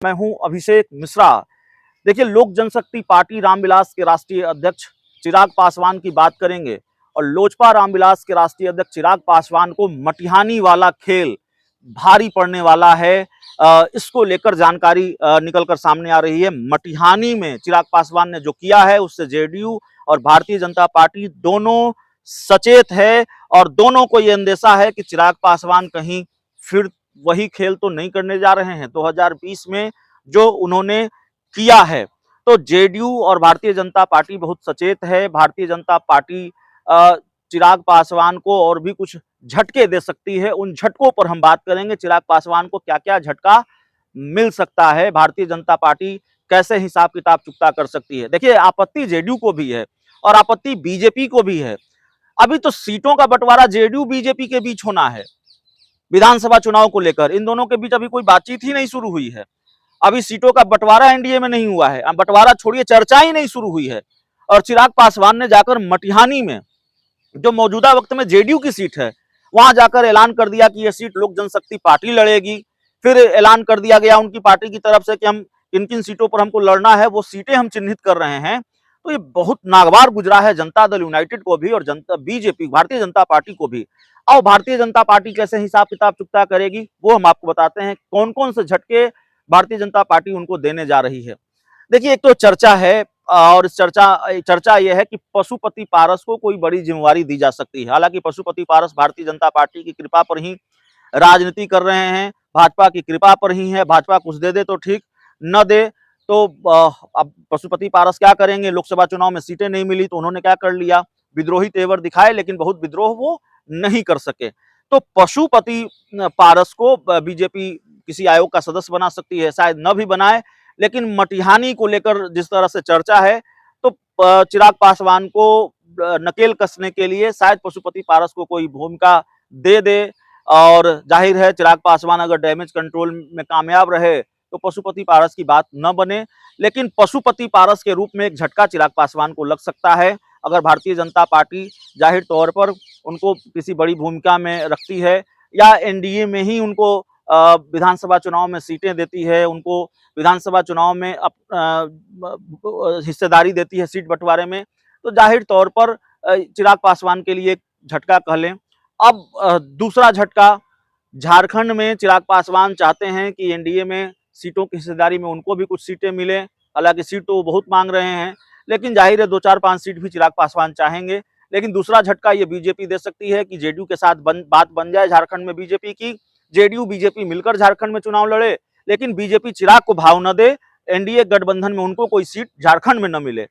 मैं हूं अभिषेक मिश्रा। देखिए, लोक जनशक्ति पार्टी रामविलास के राष्ट्रीय अध्यक्ष चिराग पासवान की बात करेंगे और लोजपा रामविलास के राष्ट्रीय अध्यक्ष चिराग पासवान को मटिहानी वाला खेल भारी पड़ने वाला है। इसको लेकर जानकारी निकल कर सामने आ रही है। मटिहानी में चिराग पासवान ने जो किया है उससे जेडीयू और भारतीय जनता पार्टी दोनों सचेत है और दोनों को यह अंदेशा है कि चिराग पासवान कहीं फिर वही खेल तो नहीं करने जा रहे हैं 2020 में जो उन्होंने किया है। तो जेडीयू और भारतीय जनता पार्टी बहुत सचेत है। भारतीय जनता पार्टी चिराग पासवान को और भी कुछ झटके दे सकती है। उन झटकों पर हम बात करेंगे। चिराग पासवान को क्या क्या झटका मिल सकता है, भारतीय जनता पार्टी कैसे हिसाब किताब चुकता कर सकती है। देखिए, आपत्ति जेडीयू को भी है और आपत्ति बीजेपी को भी है। अभी तो सीटों का बंटवारा जेडीयू बीजेपी के बीच होना है। विधानसभा चुनाव को लेकर इन दोनों के बीच अभी कोई बातचीत ही नहीं शुरू हुई है। अभी सीटों का बंटवारा एनडीए में नहीं हुआ है। बंटवारा छोड़िए, चर्चा ही नहीं शुरू हुई है। और चिराग पासवान ने जाकर मटिहानी में जो मौजूदा वक्त में जेडीयू की सीट है वहां जाकर ऐलान कर दिया कि यह सीट लोक जनशक्ति पार्टी लड़ेगी। फिर ऐलान कर दिया गया उनकी पार्टी की तरफ से कि हम किन किन सीटों पर हमको लड़ना है, वो सीटें हम चिन्हित कर रहे हैं। तो ये बहुत नागवार गुजरा है जनता दल यूनाइटेड को भी और जनता बीजेपी भारतीय जनता पार्टी को भी। और भारतीय जनता पार्टी कैसे हिसाब किताब चुकता करेगी वो हम आपको बताते हैं। कौन कौन से झटके भारतीय जनता पार्टी उनको देने जा रही है। देखिए, एक तो चर्चा है और इस चर्चा यह है कि पशुपति पारस को कोई बड़ी जिम्मेवारी दी जा सकती है। हालांकि पशुपति पारस भारतीय जनता पार्टी की कृपा पर ही राजनीति कर रहे हैं, भाजपा की कृपा पर ही है। भाजपा कुछ दे दे तो ठीक, न दे तो अब पशुपति पारस क्या करेंगे। लोकसभा चुनाव में सीटें नहीं मिली तो उन्होंने क्या कर लिया, विद्रोही तेवर दिखाए, लेकिन बहुत विद्रोह वो नहीं कर सके। तो पशुपति पारस को बीजेपी किसी आयोग का सदस्य बना सकती है, शायद न भी बनाए। लेकिन मटिहानी को लेकर जिस तरह से चर्चा है तो चिराग पासवान को नकेल कसने के लिए शायद पशुपति पारस को कोई भूमिका दे दे। और जाहिर है चिराग पासवान अगर डैमेज कंट्रोल में कामयाब रहे तो पशुपति पारस की बात न बने। लेकिन पशुपति पारस के रूप में एक झटका चिराग पासवान को लग सकता है अगर भारतीय जनता पार्टी जाहिर तौर पर उनको किसी बड़ी भूमिका में रखती है या एनडीए में ही उनको विधानसभा चुनाव में सीटें देती है, उनको विधानसभा चुनाव में हिस्सेदारी देती है सीट बंटवारे में। तो जाहिर तौर पर चिराग पासवान के लिए एक झटका कह लें। अब दूसरा झटका, झारखंड में चिराग पासवान चाहते हैं कि एनडीए में सीटों की हिस्सेदारी में उनको भी कुछ सीटें मिले। हालांकि सीट तो वो बहुत मांग रहे हैं, लेकिन जाहिर है 2-4-5 सीट भी चिराग पासवान चाहेंगे। लेकिन दूसरा झटका ये बीजेपी दे सकती है कि जेडीयू के साथ बात बन जाए झारखंड में बीजेपी की, जेडीयू बीजेपी मिलकर झारखंड में चुनाव लड़े, लेकिन बीजेपी चिराग को भाव न दे, एनडीए गठबंधन में उनको कोई सीट झारखंड में न मिले।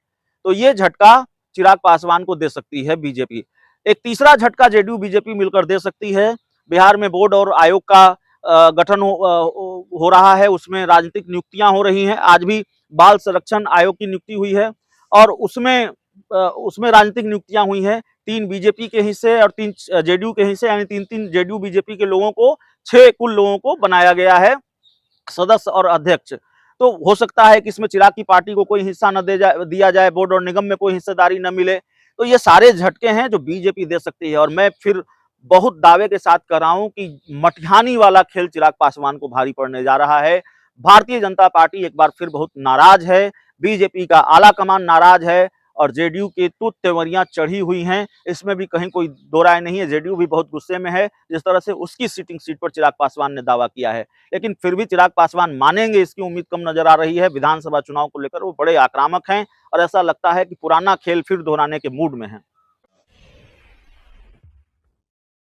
तो ये झटका चिराग पासवान को दे सकती है बीजेपी। एक तीसरा झटका जेडीयू बीजेपी मिलकर दे सकती है। बिहार में बोर्ड और आयोग का गठन हो रहा है, उसमें राजनीतिक नियुक्तियां हो रही हैं। आज भी बाल संरक्षण आयोग की नियुक्ति हुई है और उसमें राजनीतिक नियुक्तियां हुई हैं। 3 बीजेपी के हिस्से और 3 जेडीयू के हिस्से, यानी 3-3 जेडीयू बीजेपी के लोगों को, 6 कुल लोगों को बनाया गया है सदस्य और अध्यक्ष। तो हो सकता है कि इसमें चिराग की पार्टी को कोई हिस्सा न दिया जाए, बोर्ड और निगम में कोई हिस्सेदारी न मिले। तो ये सारे झटके हैं जो बीजेपी दे सकती है। और मैं फिर बहुत दावे के साथ कर रहा हूं कि मटिहानी वाला खेल चिराग पासवान को भारी पड़ने जा रहा है। भारतीय जनता पार्टी एक बार फिर बहुत नाराज है, बीजेपी का आला कमान नाराज है और जेडीयू की तूत तेवरियां चढ़ी हुई हैं। इसमें भी कहीं कोई दो राय नहीं है। जेडीयू भी बहुत गुस्से में है जिस तरह से उसकी सिटिंग सीट पर चिराग पासवान ने दावा किया है। लेकिन फिर भी चिराग पासवान मानेंगे इसकी उम्मीद कम नजर आ रही है। विधानसभा चुनाव को लेकर वो बड़े आक्रामक हैं और ऐसा लगता है कि पुराना खेल फिर दोहराने के मूड में है।